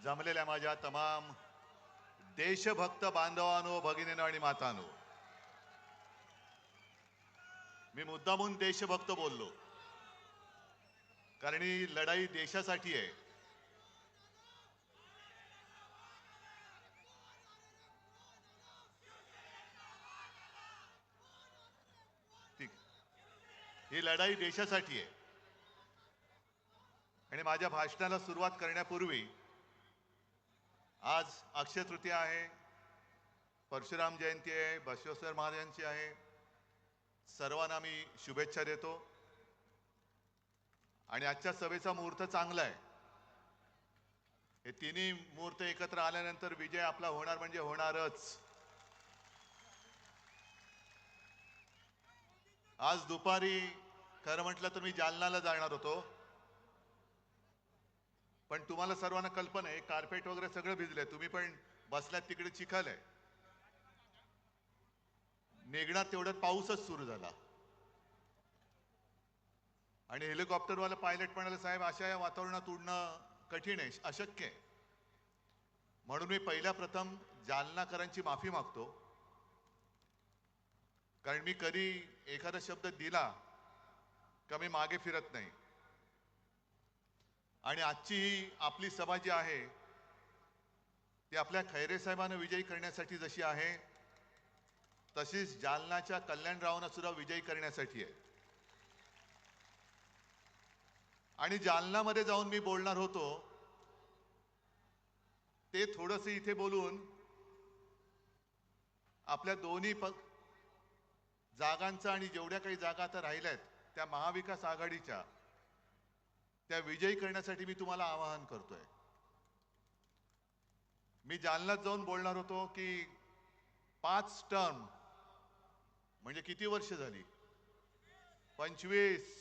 जमलेल्या माझ्या तमाम देशभक्त बांधवांनो, भगिनींनो आणि मातांनो, मी मुद्दामून देशभक्त बोललो, कारण ही लढाई देशासाठी आहे. ही लढाई देशासाठी आहे. आणि माझ्या भाषणाला सुरुवात करण्यापूर्वी आज अक्षय तृतीया आहे, परशुराम जयंती आहे, बसवेश्वर महाराजांची आहे. सर्वांना मी शुभेच्छा देतो. आणि आजच्या सभेचा मुहूर्त चांगला आहे. हे तिन्ही मुहूर्त एकत्र आल्यानंतर विजय आपला होणार म्हणजे होणारच. आज दुपारी खरं म्हटलं तर मी जालनाला जाणार होतो, पण तुम्हाला सर्वांना कल्पना आहे कार्पेट वगैरे सगळं भिजलंय. तुम्ही पण बसल्यात तिकडे चिखल आहे. निघणार तेवढ्यात पाऊसच सुरू झाला आणि हेलिकॉप्टरवाला पायलट म्हणाले, साहेब अशा या वातावरणात उडणं कठीण आहे, अशक्य आहे. म्हणून मी पहिल्या प्रथम जालनाकरांची माफी मागतो, कारण मी कधी एखादा शब्द दिला का मी मागे फिरत नाही. आणि आजची ही आपली सभा जी आहे ती आपल्या खैरे साहेबांना विजयी करण्यासाठी जशी आहे, तशीच जालनाच्या कल्याणरावांना सुद्धा विजयी करण्यासाठी आहे. आणि जालनामध्ये जाऊन मी बोलणार होतो, ते थोडंसं इथे बोलून आपल्या दोन्ही जागांचा आणि जेवढ्या काही जागा आता राहिल्यात त्या महाविकास आघाडीच्या त्या विजयी करण्यासाठी मी तुम्हाला आवाहन करतोय. मी जालन्यात जाऊन बोलणार होतो की 5 टर्म म्हणजे किती वर्ष झाली, 25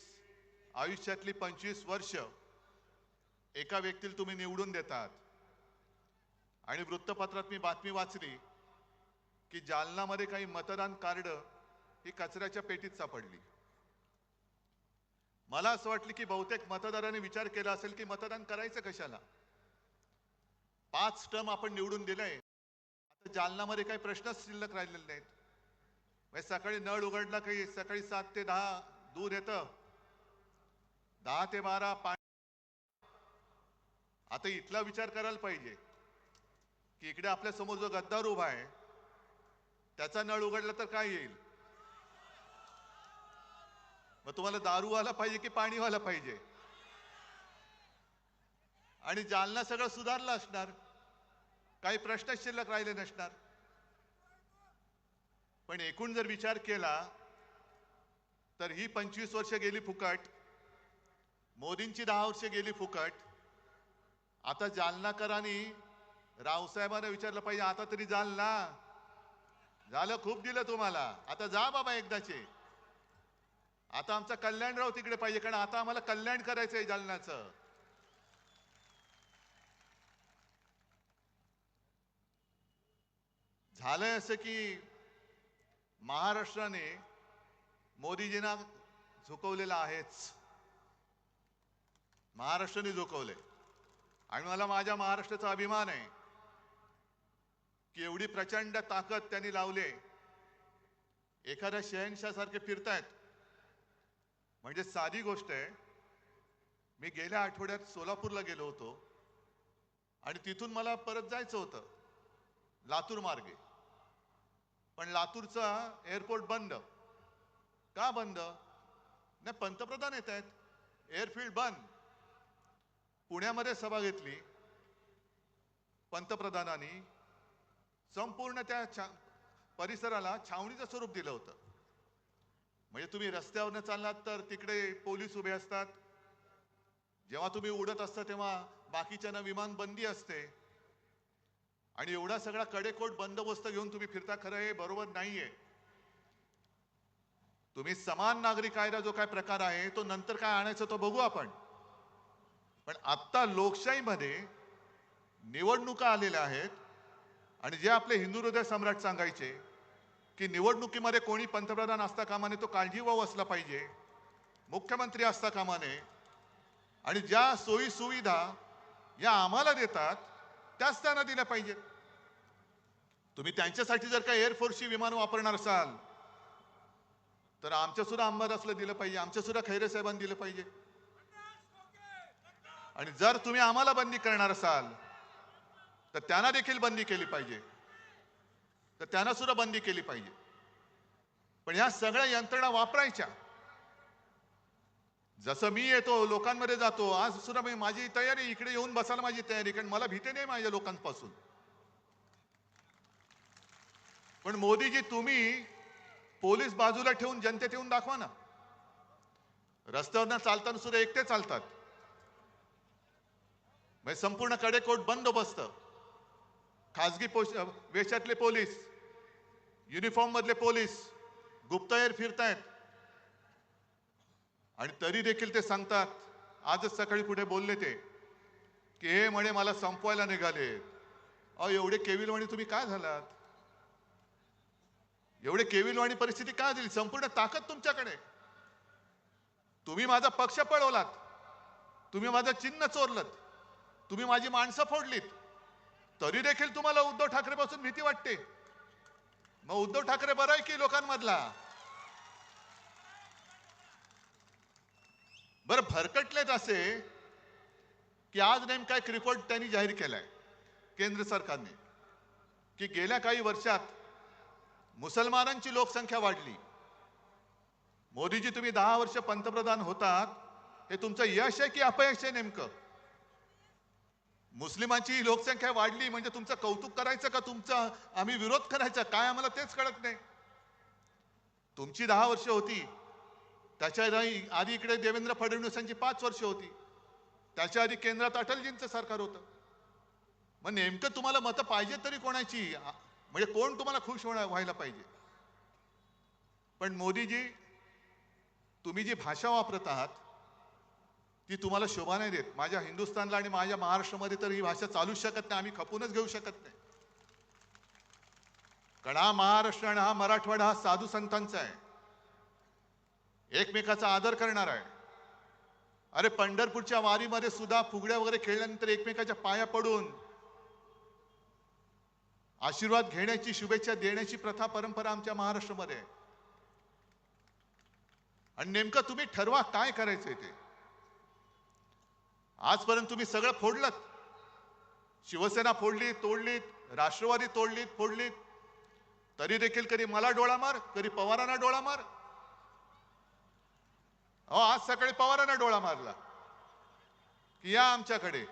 आयुष्यातली 25 वर्ष एका व्यक्तीला तुम्ही निवडून देतात. आणि वृत्तपत्रात मी बातमी वाचली की जालनामध्ये काही मतदान कार्ड ही कचऱ्याच्या पेटीत सापडली. मला असं वाटलं की बहुतेक मतदारांनी विचार केला असेल की मतदान करायचं कशाला, 5 टर्म आपण निवडून दिलंय, आता जालनामध्ये काही प्रश्नच शिल्लक राहिलेले नाहीत. म्हणजे सकाळी नळ उघडला काही सकाळी 7 ते 10 दूध येतं, 10 ते 12 पाणी. आता इथला विचार करायला पाहिजे की इकडे आपल्या समोर जो गद्दार उभा आहे त्याचा नळ उघडला तर काय येईल. मग तुम्हाला दारूवाला पाहिजे की पाणीवाला पाहिजे. आणि जालना सगळं सुधारलं असणार, काही प्रश्न शिल्लक राहिले नसणार. पण एकूण जर विचार केला तर ही 25 वर्ष गेली फुकट, मोदींची 10 वर्ष गेली फुकट. आता जालनाकरांनी रावसाहेबांना विचारलं पाहिजे, आता तरी जालना झालं, खूप दिलं तुम्हाला, आता जा बाबा एकदाचे. आता आमचा कल्याणराव तिकडे पाहिजे, कारण आता आम्हाला कल्याण करायचंय जालन्याचं. झालंय असं की महाराष्ट्राने मोदीजींना झुकवलेलं आहेच, महाराष्ट्राने झुकवले. आणि मला माझ्या महाराष्ट्राचा अभिमान आहे की एवढी प्रचंड ताकद त्यांनी लावले. एखाद्या शहनशाह सारखे फिरतायत म्हणजे साधी गोष्ट आहे. मी गेल्या आठवड्यात सोलापूरला गेलो होतो आणि तिथून मला परत जायचं होतं लातूर मार्गे, पण लातूरचा एअरपोर्ट बंद. का बंद? नाही, पंतप्रधान येत आहेत, एअरफील्ड बंद. पुण्यामध्ये सभा घेतली पंतप्रधानांनी, संपूर्ण त्या परिसराला छावणीचं स्वरूप दिलं होतं. म्हणजे तुम्ही रस्त्यावरनं चाललात तर तिकडे पोलीस उभे असतात, जेव्हा तुम्ही उडत असता तेव्हा बाकीच्यांना विमान बंदी असते. आणि एवढा सगळा कडेकोट बंदोबस्त घेऊन तुम्ही फिरता, खरं हे बरोबर नाहीये. तुम्ही समान नागरिक कायदा जो काय प्रकार आहे तो नंतर काय आणायचं तो बघू आपण. पण आता लोकशाहीमध्ये निवडणुका आलेल्या आहेत आणि जे आपले हिंदू हृदय सम्राट सांगायचे की निवडणुकीमध्ये कोणी पंतप्रधान असता कामा नये, तो काळजीवाहू असला पाहिजे, मुख्यमंत्री असता कामा नये. आणि ज्या सोयी सुविधा या आम्हाला देतात त्याच त्यांना दिल्या पाहिजेत. तुम्ही त्यांच्यासाठी जर का एअरफोर्सची विमान वापरणार असाल तर आमच्या सुद्धा अंबादासला दिलं पाहिजे, आमच्या सुद्धा खैरे साहेबांनी दिलं पाहिजे. आणि जर तुम्ही आम्हाला बंदी करणार असाल तर त्यांना देखील बंदी केली पाहिजे, तर त्यांना सुद्धा बंदी केली पाहिजे. पण ह्या सगळ्या यंत्रणा वापरायच्या. जसं मी येतो लोकांमध्ये जातो, आज सुद्धा माझी तयारी, इकडे येऊन बसायला माझी तयारी, कारण मला भीती नाही माझ्या लोकांपासून. पण मोदीजी तुम्ही पोलीस बाजूला ठेवून जनतेत येऊन दाखवा ना. रस्त्यावरनं चालताना सुद्धा एकटे चालतात. म्हणजे संपूर्ण कडेकोट बंदोबस्त, खासगी वेशातले पोलीस, युनिफॉर्म मधले पोलीस गुप्तहेर फिरतायत. आणि तरी देखील ते सांगतात, आजच सकाळी कुठे बोलले ते की हे म्हणे मला संपवायला निघाले. अहो एवढे केविलवाणी तुम्ही काय झालात? एवढे केविलवाणी परिस्थिती काय दिली? संपूर्ण ताकद तुमच्याकडे. तुम्ही माझा पक्ष पळवलात, तुम्ही माझं चिन्ह चोरलत, तुम्ही माझी माणसं फोडलीत, तरी देखील तुम्हाला उद्धव ठाकरे पासून भीती वाटते. मग उद्धव ठाकरे बरा आहे की लोकांमधला? बरं भरकटलेत असे की आज नेमका एक रिपोर्ट त्यांनी जाहीर केलाय केंद्र सरकारने की गेल्या काही वर्षात मुसलमानांची लोकसंख्या वाढली. मोदीजी तुम्ही 10 वर्ष पंतप्रधान होतात, हे तुमचं यश आहे की अपयश आहे नेमकं? मुस्लिमांची लोकसंख्या वाढली म्हणजे तुमचं कौतुक करायचं का तुमचा आम्ही विरोध करायचा? काय आम्हाला तेच कळत नाही. तुमची 10 वर्ष होती, त्याच्या आधी इकडे देवेंद्र फडणवीसांची 5 वर्ष होती, त्याच्या आधी केंद्रात अटलजींचं सरकार होतं. मग नेमकं तुम्हाला मतं पाहिजे तरी कोणाची? म्हणजे कोण तुम्हाला खुश व्हायला पाहिजे? पण मोदीजी तुम्ही जी भाषा वापरत आहात ती तुम्हाला शोभा नाही देत. माझ्या हिंदुस्थानला आणि माझ्या महाराष्ट्रामध्ये तर ही भाषा चालूच शकत नाही, आम्ही खपूनच घेऊ शकत नाही. कारण हा महाराष्ट्र आणि हा मराठवाडा हा साधू संतांचा आहे, एकमेकाचा आदर करणार आहे. अरे पंढरपूरच्या वारीमध्ये सुद्धा फुगड्या वगैरे खेळल्यानंतर एकमेकाच्या पाया पडून आशीर्वाद घेण्याची, शुभेच्छा देण्याची प्रथा परंपरा आमच्या महाराष्ट्रामध्ये आहे. आणि नेमकं तुम्ही ठरवा काय करायचंय ते. आजपर्यंत तुम्ही सगळं फोडलत. शिवसेना फोडली, तोडलीत, राष्ट्रवादी तोडलीत, फोडलीत, तरी देखील कधी मला डोळा मार, कधी पवारांना डोळा मार. हो आज सकाळी पवारांना डोळा मारला की या आमच्याकडे.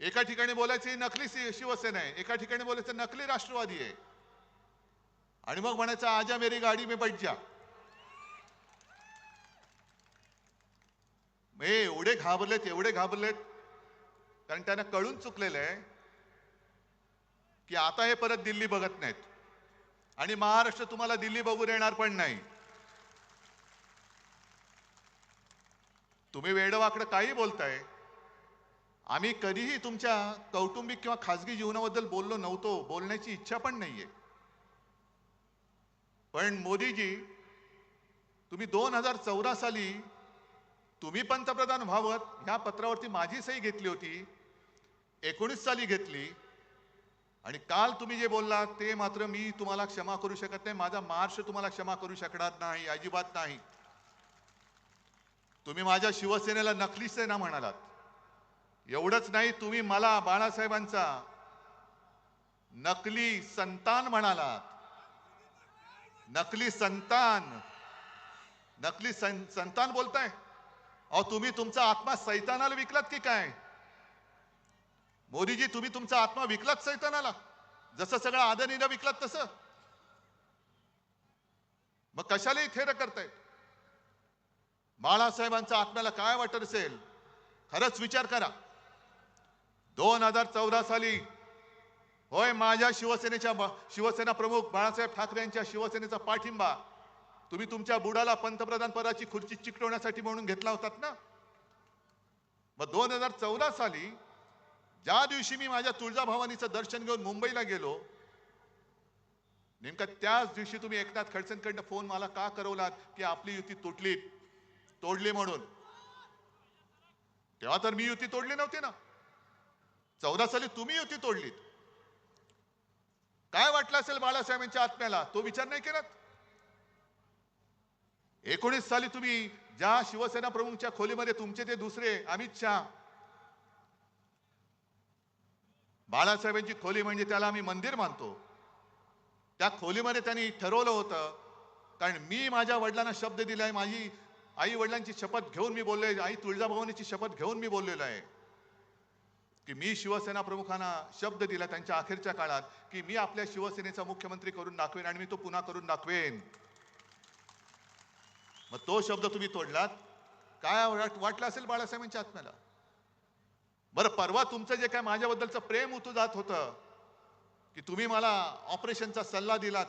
एका ठिकाणी बोलायची नकली शिवसेना आहे, एका ठिकाणी बोलायचं नकली राष्ट्रवादी आहे, आणि मग म्हणायचं आजा मेरी गाडी में बैठ जा. एवढे घाबरलेत, एवढे घाबरलेत, कारण त्यांना कळून चुकलेलं आहे की आता हे परत दिल्ली बघत नाहीत आणि महाराष्ट्र तुम्हाला दिल्ली बघून येणार पण नाही. तुम्ही वेडवाकडं काही बोलताय. आम्ही कधीही तुमच्या कौटुंबिक किंवा खासगी जीवनाबद्दल बोललो नव्हतो, बोलण्याची इच्छा पण नाहीये. पण मोदीजी तुम्ही 2014 साली तुम्ही पंतप्रधान व्हावं ह्या पत्रावरती माझी सही घेतली होती, 19 साली घेतली, आणि काल तुम्ही जे बोललात ते मात्र मी तुम्हाला क्षमा करू शकत नाही. माझा महाराष्ट्र तुम्हाला क्षमा करू शकणार नाही, अजिबात नाही. तुम्ही माझ्या शिवसेनेला नकली सेना म्हणालात. एवढंच नाही, तुम्ही मला बाळासाहेबांचा नकली संतान म्हणालात. नकली संतान, नकली संतान बोलताय. अहो तुम्ही तुमचा आत्मा सैतानाला विकलात की काय? मोदीजी तुम्ही तुमचा आत्मा विकलात सैतानाला, जसं सगळं आदरणीला विकलात तसं. मग कशाला थेर करतायत? बाळासाहेबांच्या आत्म्याला काय वाटत असेल? खरंच विचार करा. 2014 साली होय माझ्या शिवसेना प्रमुख बाळासाहेब ठाकरे यांच्या शिवसेनेचा पाठिंबा तुम्ही तुमच्या बुडाला पंतप्रधान पदाची खुर्ची चिकटवण्यासाठी म्हणून घेतला होतात ना. मग 2014 साली ज्या दिवशी मी माझ्या तुळजाभवानीचं दर्शन घेऊन मुंबईला गेलो, नेमका त्याच दिवशी तुम्ही एकनाथ खडसेंकडनं फोन मला का करवलात की आपली युती तोडली म्हणून. तेव्हा तर मी युती तोडली नव्हती ना. 14 साली तुम्ही युती तोडलीत. काय वाटलं असेल बाळासाहेबांच्या आत्म्याला, तो विचार नाही केलात? 19 साली तुम्ही ज्या शिवसेना प्रमुखच्या खोलीमध्ये तुमचे ते दुसरे अमित शहा, बाळासाहेबांची खोली म्हणजे त्याला आम्ही मंदिर मानतो. त्या खोलीमध्ये त्यांनी ठरवलं होतं, कारण मी माझ्या वडिलांना शब्द दिलाय, माझी आई वडिलांची शपथ घेऊन मी बोललोय, आई तुळजाभवानीची शपथ घेऊन मी बोललेलो आहे की मी शिवसेना प्रमुखांना शब्द दिला त्यांच्या अखेरच्या काळात की मी आपल्या शिवसेनेचा मुख्यमंत्री करून दाखवेन आणि मी तो पुन्हा करून दाखवेन. मग तो शब्द तुम्ही तोडलात. काय वाटलं असेल बाळासाहेबांच्या आत्म्याला? बरं, परवा तुमचं जे काय माझ्याबद्दलचं प्रेम उतू जात होतं की तुम्ही मला ऑपरेशनचा सल्ला दिलात,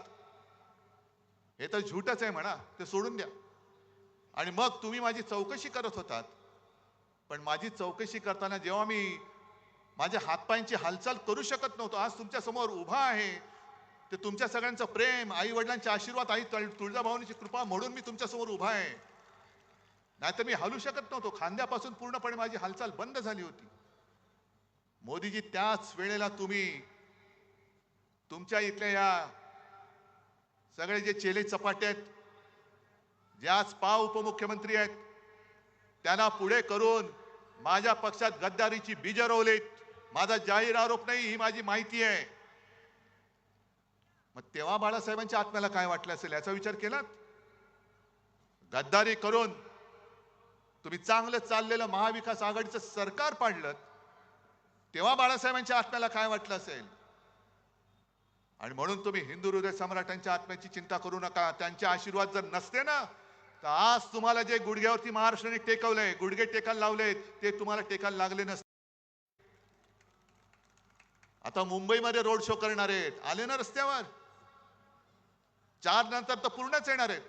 हे तर झूटच आहे म्हणा, ते सोडून द्या. आणि मग तुम्ही माझी चौकशी करत होतात, पण माझी चौकशी करताना जेव्हा मी माझ्या हातपायांची हालचाल करू शकत नव्हतो, आज तुमच्या समोर उभा आहे, ते तुमच्या सगळ्यांचं प्रेम, आई वडिलांचे आशीर्वाद, आई तुळजाभवानीची कृपा म्हणून मी तुमच्या समोर उभा आहे. नाहीतर मी हलू शकत नव्हतो. खांद्यापासून पूर्णपणे माझी हालचाल बंद झाली होती. मोदीजी, त्याच वेळेला तुम्ही तुमच्या इथल्या या सगळे जे चेले चपाटे आहेत, जे आज उपमुख्यमंत्री आहेत, त्यांना पुढे करून माझ्या पक्षात गद्दारीची बीज रोवलीत. माझा जाहीर आरोप नाही, ही माझी माहिती आहे. मग तेव्हा बाळासाहेबांच्या आत्म्याला काय वाटलं असेल याचा विचार केलात? गद्दारी करून तुम्ही चांगलं चाललेलं महाविकास आघाडीचं सरकार पाडलं, तेव्हा बाळासाहेबांच्या आत्म्याला काय वाटलं असेल? आणि म्हणून तुम्ही हिंदू हृदय सम्राटांच्या आत्म्याची चिंता करू नका. त्यांचे आशीर्वाद जर नसते ना, तर आज तुम्हाला जे गुडघ्यावरती महाराष्ट्राने टेकवलंय, गुडघे टेकायला लावलेत, ते तुम्हाला टेकायला लागले नसते. आता मुंबईमध्ये रोड शो करणार आहेत, आले ना रस्त्यावर. 4 नंतर तर पूर्णच येणार आहेत.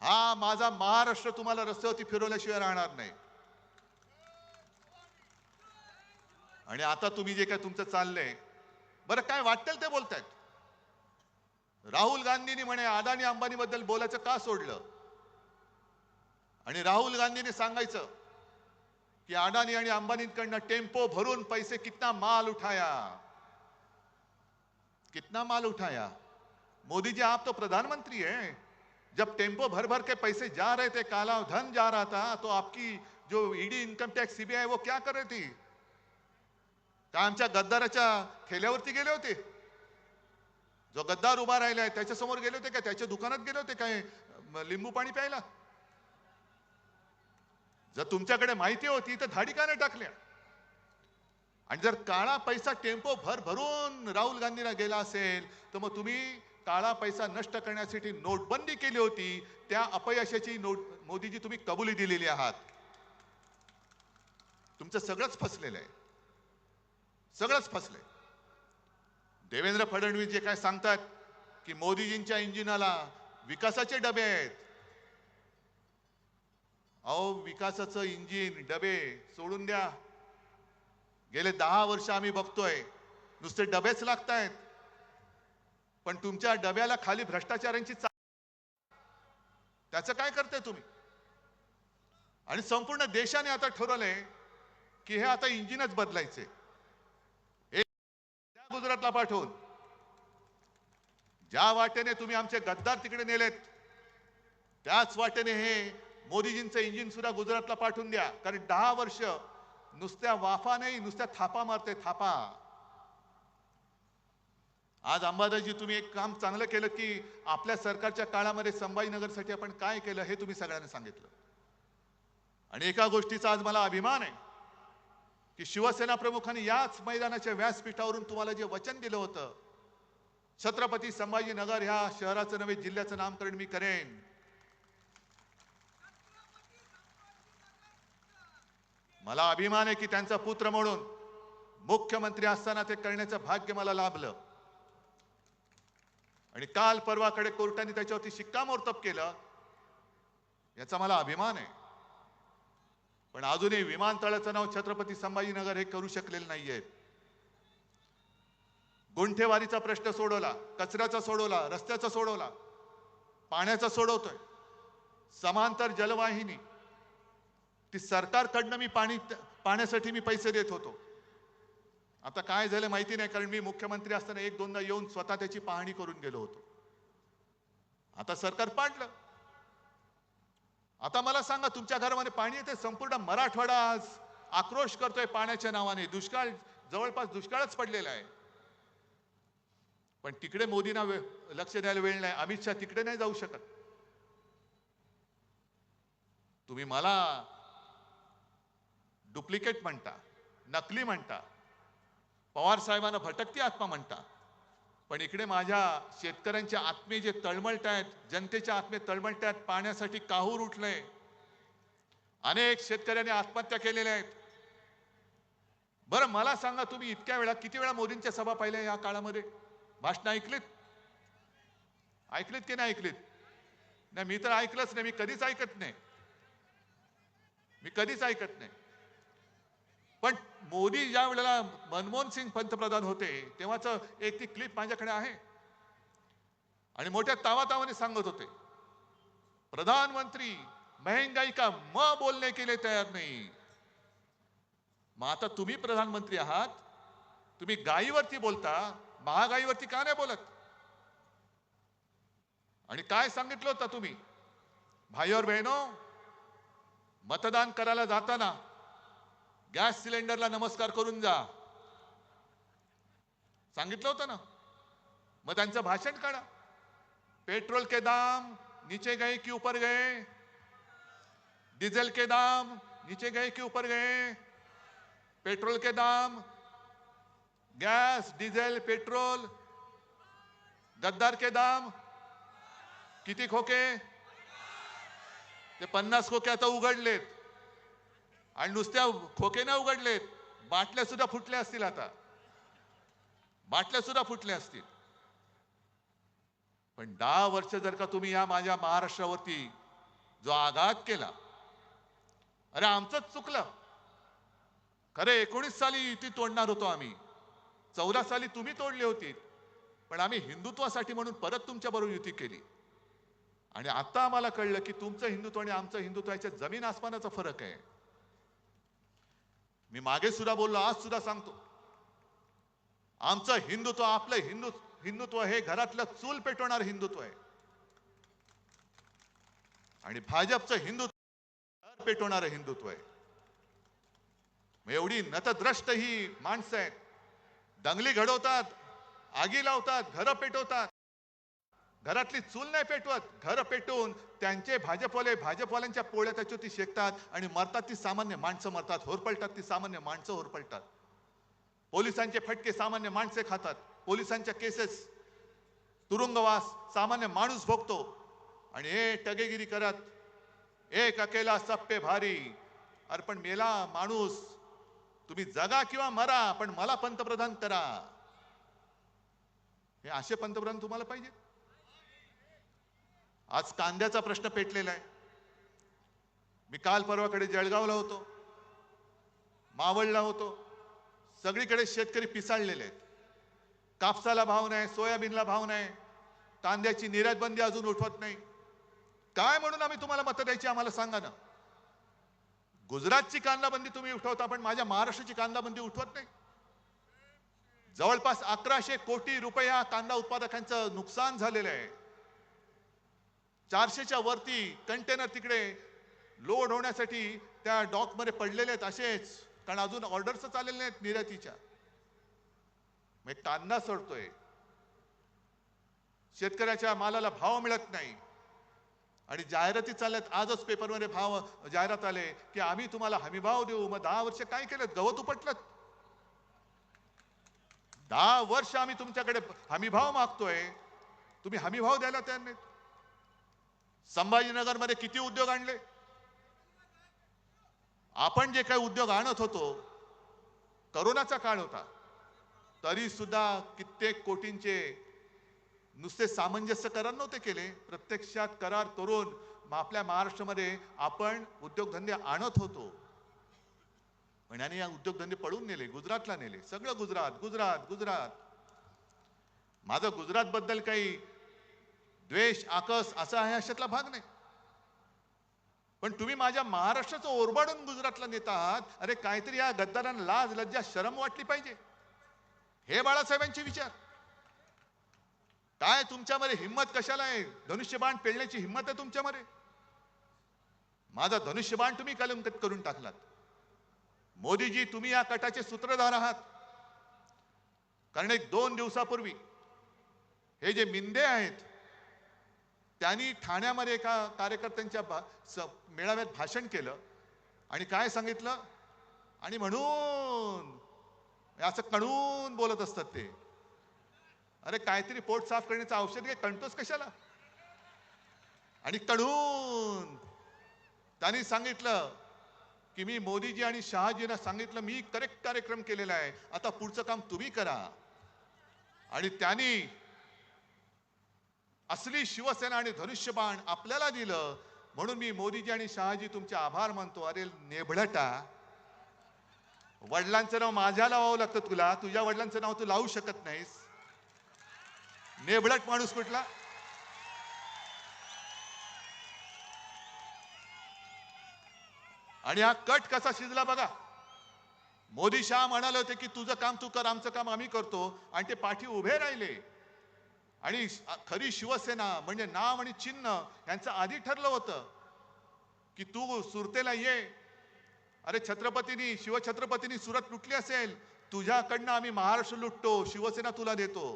हा माझा महाराष्ट्र तुम्हाला रस्त्यावरती फिरवल्याशिवाय राहणार नाही. आणि आता तुम्ही जे काय तुमचं चाललंय, बरं काय वाटेल ते बोलतायत. राहुल गांधींनी म्हणे अदानी अंबानी बद्दल बोलायचं का सोडलं? आणि राहुल गांधींनी सांगायचं कि अडानी आणि अंबानींकडनं टेम्पो भरून पैसे कितना माल उठाया, कितना माल उठाया. मोदी जी, आप तो प्रधानमंत्री हैं. जब टेम्पो भर भर के पैसे जा रहे थे, काला धन जा रहा था, तो आपकी जो ईडी, इन्कम टैक्स, सीबीआई वो क्या कर रही थी? का आमच्या गद्दाराच्या ठेल्यावरती गेले होते? जो गद्दार उभा राहिलाय त्याच्या समोर गेले होते का? त्याच्या दुकानात गेले होते काय लिंबू पाणी प्यायला? जर तुमच्याकडे माहिती होती तर धाडी का नाही टाकल्या? आणि जर काळा पैसा टेम्पो भर भरून राहुल गांधीला गेला असेल, तर मग तुम्ही काळा पैसा नष्ट करण्यासाठी नोटबंदी केली होती, त्या अपयशाची मोदीजी तुम्ही कबुली दिलेली आहात. तुमचं सगळंच फसलेलं आहे, सगळंच फसलंय. देवेंद्र फडणवीस जे काय सांगतात की मोदीजींच्या इंजिनाला विकासाचे डबे आहेत. अहो, विकासाचं इंजिन डबे सोडून द्या. गेले 10 वर्ष आम्ही बघतोय नुसते डबेच लागतायत, पण तुमच्या डब्याला खाली भ्रष्टाचारांची त्याचं काय करताय तुम्ही? आणि संपूर्ण देशाने आता ठरवलंय की हे आता इंजिनच बदलायचे. गुजरातला पाठवून ज्या वाटेने तुम्ही आमचे गद्दार तिकडे नेलेत, त्याच वाटेने हे मोदीजींचं इंजिन सुद्धा गुजरातला पाठवून द्या. कारण 10 वर्ष नुसत्या वाफा नाही, नुसत्या थापा मारते, थापा. आज अंबादासजी, तुम्ही एक काम चांगलं केलं की आपल्या सरकारच्या काळामध्ये संभाजीनगरसाठी आपण काय केलं हे तुम्ही सगळ्यांना सांगितलं. आणि एका गोष्टीचा आज मला अभिमान आहे की शिवसेना प्रमुखांनी याच मैदानाच्या व्यासपीठावरून तुम्हाला जे वचन दिलं होतं, छत्रपती संभाजीनगर ह्या शहराचं नव्हे जिल्ह्याचं नामकरण मी करेन. मला अभिमान आहे की त्यांचा पुत्र म्हणून मुख्यमंत्री असताना ते करण्याचं भाग्य मला लाभलं. आणि काल परवाकडे कोर्टाने त्याच्यावरती शिक्कामोर्तब केलं, याचा मला अभिमान आहे. पण अजूनही विमानतळाचं नाव छत्रपती संभाजीनगर हे करू शकलेले नाहीये. गुंठेवारीचा प्रश्न सोडवला, कचऱ्याचा सोडवला, रस्त्याचा सोडवला, पाण्याचा सोडवतोय. समांतर जलवाहिनी ती सरकारकडनं मी पाणी पाण्यासाठी मी पैसे देत होतो. आता काय झालं माहिती नाही, कारण मी मुख्यमंत्री असताना एक दोनदा येऊन स्वतः त्याची पाहणी करून गेलो होतो. आता सरकार पाडलं. आता मला सांगा, तुमच्या घरामध्ये पाणी येते? संपूर्ण मराठवाडा आज आक्रोश करतोय पाण्याच्या नावाने. दुष्काळ, जवळपास दुष्काळच पडलेला आहे. पण तिकडे मोदींना लक्ष द्यायला वेळ नाही. अमित शहा तिकडे नाही जाऊ शकत. तुम्ही मला डुप्लिकेट म्हणता, नकली म्हणता, पवार साहेबांना भटकती आत्मा म्हणता, पण इकडे माझ्या शेतकऱ्यांच्या आत्मे जे तळमळत आहेत, जनतेच्या आत्मे तळमळत आहेत, पाण्यासाठी काहूर उठलंय. अनेक शेतकऱ्यांनी आत्महत्या केलेल्या आहेत. बरं मला सांगा, तुम्ही इतक्या वेळा किती वेळा मोदींच्या सभा पाहिल्या या काळामध्ये? भाषण ऐकलीत? ऐकलीत की नाही ऐकलीत? नाही, मी तर ऐकलंच नाही. मी कधीच ऐकत नाही. मी कधीच ऐकत नाही. पण मोदी ज्या वेळेला मनमोहन सिंग पंतप्रधान होते तेव्हाच एक ती क्लिप माझ्याकडे आहे, आणि मोठ्या तावातावाने सांगत होते, प्रधानमंत्री महंगाई का म बोलने के लिए तयार नहीं. मग आता तुम्ही प्रधानमंत्री आहात, तुम्ही गायीवरती बोलता, महागाईवरती का नाही बोलत? आणि काय सांगितलं होतं तुम्ही? भाई और बहनों, मतदान करायला जाताना गॅस सिलेंडरला नमस्कार करून जा, सांगितलं होतं ना? मग त्यांचं भाषण काढा. पेट्रोल के दाम नीचे गए कि ऊपर गए? डीजल के दाम नीचे गए कि ऊपर गए? पेट्रोल के दाम, गॅस, डीजल, पेट्रोल, गद्दार के दाम किती खोके? ते 50 खोके आता उघडलेत. आणि नुसत्या खोके नाही उघडलेत, बाटल्या सुद्धा फुटल्या असतील. आता बाटल्या सुद्धा फुटल्या असतील. पण 10 वर्ष जर का तुम्ही या माझ्या महाराष्ट्रावरती जो आघात केला, अरे आमचंच चुकलं. खरे 19 साली युती तोडणार होतो आम्ही, 14 साली तुम्ही तोडली होती, पण आम्ही हिंदुत्वासाठी म्हणून परत तुमच्या बरोबर युती केली. आणि आता आम्हाला कळलं की तुमचं हिंदुत्व आणि आमचं हिंदुत्व याच्यात जमीन आसमानाचा फरक आहे. मी मागे सुद्धा बोललो, आज सुद्धा सांगतो, आमचं हिंदुत्व, आपलं हिंदुत्व हे घरातलं चूल पेटवणारं हिंदुत्व आहे, आणि भाजपचं हिंदुत्व घर पेटवणारं हिंदुत्व आहे. एवढी नतद्रष्ट ही माणसं आहेत, दंगली घडवतात, आगी लावतात, घरं पेटवतात. घरातली चूल नाही पेटवत, घर पेटवून त्यांचे भाजपवाल्यांच्या पोळ्या त्याच्यावरती शेकतात, आणि मरतात ती सामान्य माणसं मरतात, होरपळतात ती सामान्य माणसं होरपळतात. पोलिसांचे फटके सामान्य माणसे खातात, पोलिसांच्या केसेस, तुरुंगवास सामान्य माणूस भोगतो. आणि हे टगेगिरी करत, एक अकेला सब पे भारी. अरे पण मेला माणूस, तुम्ही जगा किंवा मरा, पण मला पंतप्रधान करा. हे असे पंतप्रधान तुम्हाला पाहिजे? आज कांद्याचा प्रश्न पेटलेला आहे. मी काल परवाकडे जळगावला होतो, मावळला होतो. सगळीकडे शेतकरी पिसाळलेले आहेत. कापसाला भाव नाही, सोयाबीनला भाव नाही, कांद्याची निर्यात बंदी अजून उठवत नाही. काय म्हणून आम्ही तुम्हाला मतं द्यायची आम्हाला सांगा ना. गुजरातची कांदा बंदी तुम्ही उठवता, पण माझ्या महाराष्ट्राची कांदा बंदी उठवत नाही. जवळपास 1100 कोटी रुपये कांदा उत्पादकांचं नुकसान झालेलं आहे. 400च्या वरती कंटेनर तिकडे लोड होण्यासाठी त्या डॉक मध्ये पडलेले आहेत असेच, कारण अजून ऑर्डर्स चाललेले नाहीत निर्यातीच्या. मग कांदा सडतोय, शेतकऱ्याच्या मालाला भाव मिळत नाही, आणि जाहिराती चालल्यात. आजच पेपरमध्ये जाहिरात आले की आम्ही तुम्हाला हमीभाव देऊ. मग 10 वर्ष काय केलं? गवत उपटलं. 10 वर्ष आम्ही तुमच्याकडे हमीभाव मागतोय, तुम्ही हमीभाव द्यायला तयार नाहीत. संभाजीनगर मध्ये किती उद्योग आणले? आपण जे काही उद्योग आणत होतो, करोनाचा काळ होता, तरी सुद्धा कित्येक कोटींचे नुसते सामंजस्य करार नव्हते केले, प्रत्यक्षात करार करून आपल्या महाराष्ट्रामध्ये आपण उद्योगधंदे आणत होतो. पण या उद्योगधंदे पळून नेले, गुजरातला नेले. सगळं गुजरात गुजरात गुजरात. माझं गुजरात बद्दल काही द्वेष आकस असा आहे अशातला भाग नाही. पण तुम्ही माझ्या महाराष्ट्राचं ओरबाडून गुजरातला नेता आहात. अरे काहीतरी या गद्दारांना लाज लज्जा शरम वाटली पाहिजे. हे बाळासाहेबांचे विचार. काय तुमच्यामध्ये हिंमत कशाला आहे? धनुष्यबाण पेलण्याची हिंमत आहे तुमच्यामध्ये? माझा धनुष्यबाण तुम्ही कलंकित करून टाकलात. मोदीजी, तुम्ही या कटाचे सूत्रधार आहात. कारण एक 2 दिवसापूर्वी हे जे मिंदे आहेत त्यांनी ठाण्यामध्ये एका कार्यकर्त्यांच्या मेळाव्यात भाषण केलं आणि काय सांगितलं, आणि म्हणून असं कणून बोलत असतात ते. अरे काहीतरी पोट साफ करण्याचं औषध घे, कणतोस कशाला? आणि कणून त्यांनी सांगितलं की मी मोदीजी आणि शहाजींना सांगितलं मी करेक्ट कार्यक्रम केलेला आहे, आता पुढचं काम तुम्ही करा. आणि त्यांनी असली शिवसेना आणि धनुष्यबाण आपल्याला दिलं, म्हणून मी मोदीजी आणि शहाजी तुमचे आभार मानतो. अरे नेभळटा, वडिलांचं नाव माझ्या लावावं लागतं तुला, तुझ्या वडिलांचं नाव तू लावू शकत नाहीस. नेभळट माणूस कुठला? आणि हा कट कसा शिजला बघा. मोदी शहा म्हणाले होते की तुझं काम तू कर, आमचं काम आम्ही करतो, आणि ते पाठी उभे राहिले. आणि खरी शिवसेना म्हणजे नाव आणि चिन्ह यांचं आधी ठरलं होतं की तू सुरतेला ये. अरे छत्रपतींनी, शिवछत्रपतींनी सुरत लुटली असेल, तुझ्याकडनं आम्ही महाराष्ट्र लुटतो, शिवसेना तुला देतो.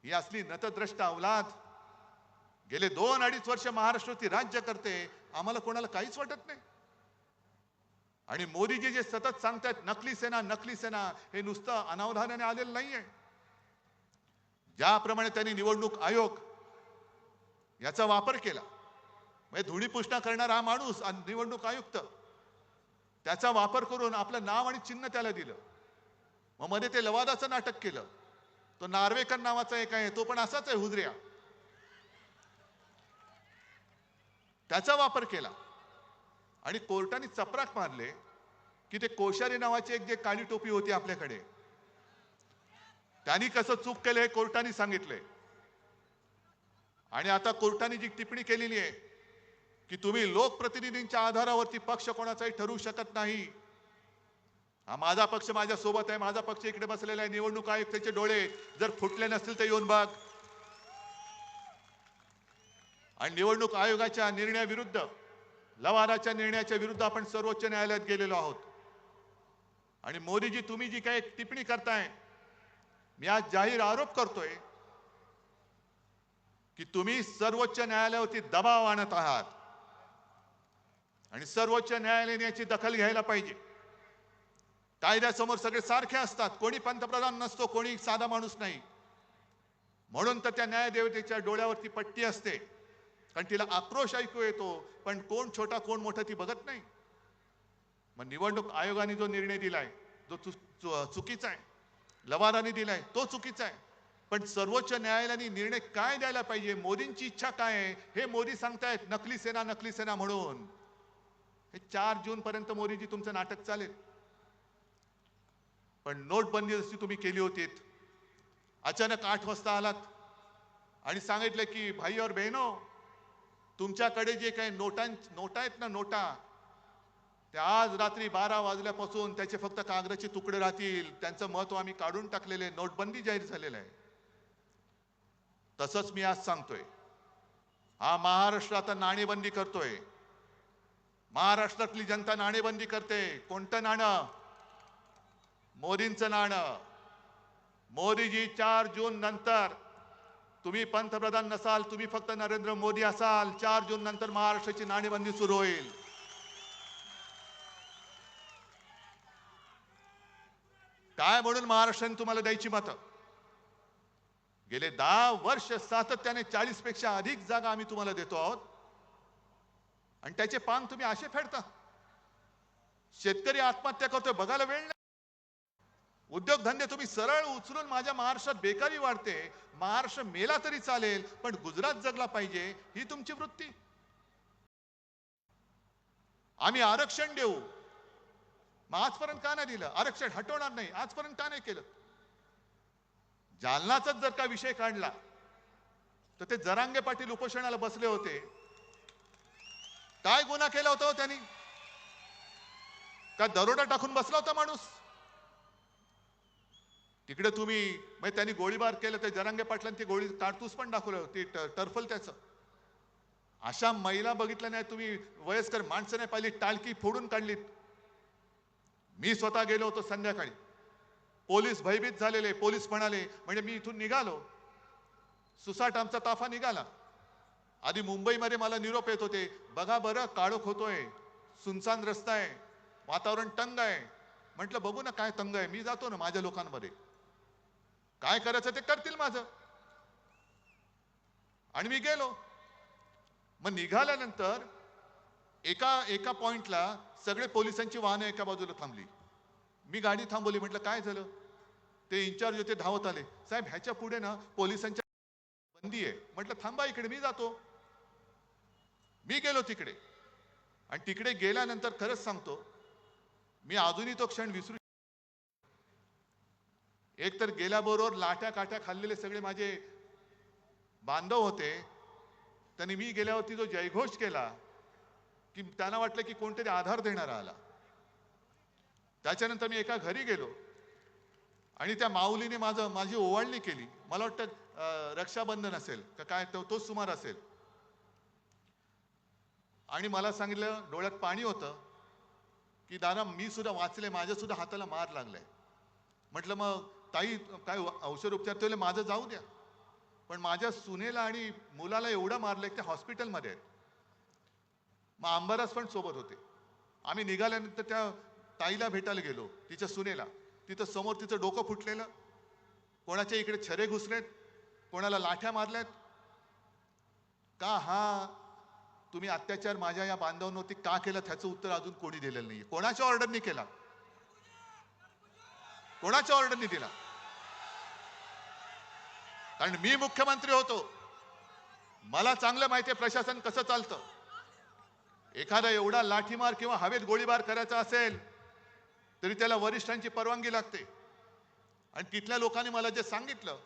ही असली नतद्रष्ट अवलाद गेले 2-2.5 वर्ष महाराष्ट्रावरती राज्य करते, आम्हाला कोणाला काहीच वाटत नाही. आणि मोदीजी जे सतत सांगतात नकली सेना नकली सेना, हे नुसतं अनावधानाने आलेलं नाहीये. ज्याप्रमाणे त्यांनी निवडणूक आयोग याचा वापर केला, म्हणजे धुळीपुष्णा करणारा हा माणूस निवडणूक आयुक्त, त्याचा वापर करून आपलं नाव आणि चिन्ह त्याला दिलं. मग मध्ये ते लवादाचं नाटक केलं. तो नार्वेकर नावाचा एक आहे, तो पण असाच आहे हुजऱ्या, त्याचा वापर केला. आणि कोर्टाने चपराक मारले की ते कोश्यारी नावाचे एक जे काळी टोपी होती आपल्याकडे, त्यांनी कसं चूक केलं हे कोर्टाने सांगितले. आणि आता कोर्टाने जी टिप्पणी केलेली आहे की तुम्ही लोकप्रतिनिधींच्या आधारावरती पक्ष कोणाचाही ठरवू शकत नाही. हा माझा पक्ष माझ्या सोबत आहे, माझा पक्ष इकडे बसलेला आहे, निवडणूक आयुक्ताचे डोळे जर फुटले नसतील तर येऊन बघ. आणि निवडणूक आयोगाच्या निर्णयाविरुद्ध, लवादाच्या निर्णयाच्या विरुद्ध आपण सर्वोच्च न्यायालयात गेलेलो आहोत. आणि मोदीजी, तुम्ही जी काही टिप्पणी करताय, मी आज जाहीर आरोप करतोय की तुम्ही सर्वोच्च न्यायालयावरती दबाव आणत आहात. आणि सर्वोच्च न्यायालयाने याची दखल घ्यायला पाहिजे. कायद्यासमोर सगळे सारखे असतात, कोणी पंतप्रधान नसतो, कोणी साधा माणूस नाही. म्हणून तर त्या न्यायदेवतेच्या डोळ्यावरती पट्टी असते, कारण तिला आक्रोश ऐकू येतो, पण कोण छोटा कोण मोठा ती बघत नाही. मग निवडणूक आयोगाने जो निर्णय दिलाय जो चुकीचा आहे, लवादाने दिलाय तो चुकीचा आहे, पण सर्वोच्च न्यायालयाने निर्णय काय द्यायला पाहिजे, मोदींची इच्छा काय आहे हे मोदी सांगतायत, नकली सेना म्हणून. हे 4 जून पर्यंत मोदीजी तुमचं नाटक चालेल. पण नोटबंदी जशी तुम्ही केली होती, अचानक 8 वाजता आलात आणि सांगितलं की भाई और बहनो, तुमच्याकडे जे काही नोटा आहेत ना, नोटा, त्या आज रात्री 12 वाजल्यापासून त्याचे फक्त कागदाचे तुकडे राहतील, त्यांचं महत्व आम्ही काढून टाकलेले, नोटबंदी जाहीर झालेलं आहे. तसंच मी आज सांगतोय, हा महाराष्ट्र आता नाणेबंदी करतोय. महाराष्ट्रातली जनता नाणेबंदी करते. कोणतं नाणं? मोदींचं नाणं. मोदीजी, 4 जून नंतर तुम्ही पंतप्रधान नसाल, तुम्ही फक्त नरेंद्र मोदी असाल, 4 जून नंतर महाराष्ट्राची नाणेबंदी सुरू होईल. काय म्हणून महाराष्ट्राने तुम्हाला द्यायची मतं? गेले 10 वर्ष सातत्याने 40 पेक्षा अधिक जागा आम्ही तुम्हाला देतो आहोत, आणि त्याचे पान तुम्ही असे फेडता. शेतकरी आत्महत्या करतोय, बघायला वेळ नाही. उद्योगधंदे तुम्ही सरळ उचलून, माझ्या महाराष्ट्रात बेकारी वाढते, महाराष्ट्र मेला तरी चालेल पण गुजरात जगला पाहिजे, ही तुमची वृत्ती. आम्ही आरक्षण देऊ, मग आजपर्यंत का नाही दिलं? आरक्षण हटवणार नाही, आजपर्यंत का नाही केलं? जालनाचाच जर का विषय काढला तर ते जरांगे पाटील उपोषणाला बसले होते. काय गुन्हा केला होता हो त्यांनी? का दरोडा टाकून बसला होता माणूस? तिकडे तुम्ही म्हणजे त्यांनी गोळीबार केला, ते जरांगे पाटलांनी ती गोळी काडतूस पण दाखवलं, ती टर्फल त्याचं. अशा महिला बघितल्या नाही तुम्ही, वयस्कर माणसं नाही पाहिली, टाळकी फोडून काढलीत. मी स्वतः गेलो होतो संध्याकाळी, पोलीस भयभीत झालेले. पोलीस म्हणाले, म्हणजे मी इथून निघालो, सुसाट आमचा ताफा निघाला. आधी मुंबईमध्ये मला निरोप येत होते, बघा बरं काळोख होतोय, सुनसान रस्ता आहे, वातावरण तंग आहे. म्हटलं बघू ना काय तंग आहे, मी जातो ना माझ्या लोकांमध्ये, काय करायचं ते करतील माझं. आणि मी गेलो. मग निघाल्यानंतर एका एका पॉइंटला सगळे पोलिसांची वाहनं एका बाजूला थांबली. मी गाडी थांबवली, म्हटलं काय झालं? ते इन्चार्ज होते, धावत आले, साहेब ह्याच्या पुढे ना पोलिसांच्या बंदी आहे. म्हटलं थांबा इकडे, मी जातो. मी गेलो तिकडे, आणि तिकडे गेल्यानंतर खरंच सांगतो, मी अजूनही तो क्षण विसरू. एक तर गेल्याबरोबर लाट्या काट्या खाल्लेले सगळे माझे बांधव होते. त्यांनी मी गेल्यावरती जो जयघोष केला, की त्यांना वाटलं की कोणतरी आधार देणारा आला. त्याच्यानंतर मी एका घरी गेलो, आणि त्या माऊलीने माझी ओवाळणी केली. मला वाटतं रक्षाबंधन असेल का काय, तोच सुमार असेल. आणि मला सांगितलं, डोळ्यात पाणी होतं, की दादा मी सुद्धा वाचले, माझ्या सुद्धा हाताला मार लागलाय. म्हटलं मग ताई काय औषध उपचार? ते माझं जाऊ द्या, पण माझ्या सुनेला आणि मुलाला एवढं मारलंय की ते हॉस्पिटलमध्ये आहेत. मग अंबादास पण सोबत होते. आम्ही निघाल्यानंतर त्या ताईला भेटायला गेलो, तिच्या सुनेला. तिथं समोर तिचं डोकं फुटलेलं, कोणाच्या इकडे छरे घुसलेत, कोणाला लाठ्या मारल्यात. का हा तुम्ही अत्याचार माझ्या या बांधवांवरती का केला, त्याचं उत्तर अजून कोणी दिलेलं नाहीये. कोणाच्या ऑर्डरनी केला? कोणाच्या ऑर्डरनी दिला? कारण मी मुख्यमंत्री होतो, मला चांगलं माहिती आहे प्रशासन कसं चालतं. एखादा एवढा लाठीमार किंवा हवेत गोळीबार करायचा असेल तरी त्याला वरिष्ठांची परवानगी लागते. आणि तिथल्या लोकांनी मला जे सांगितलं,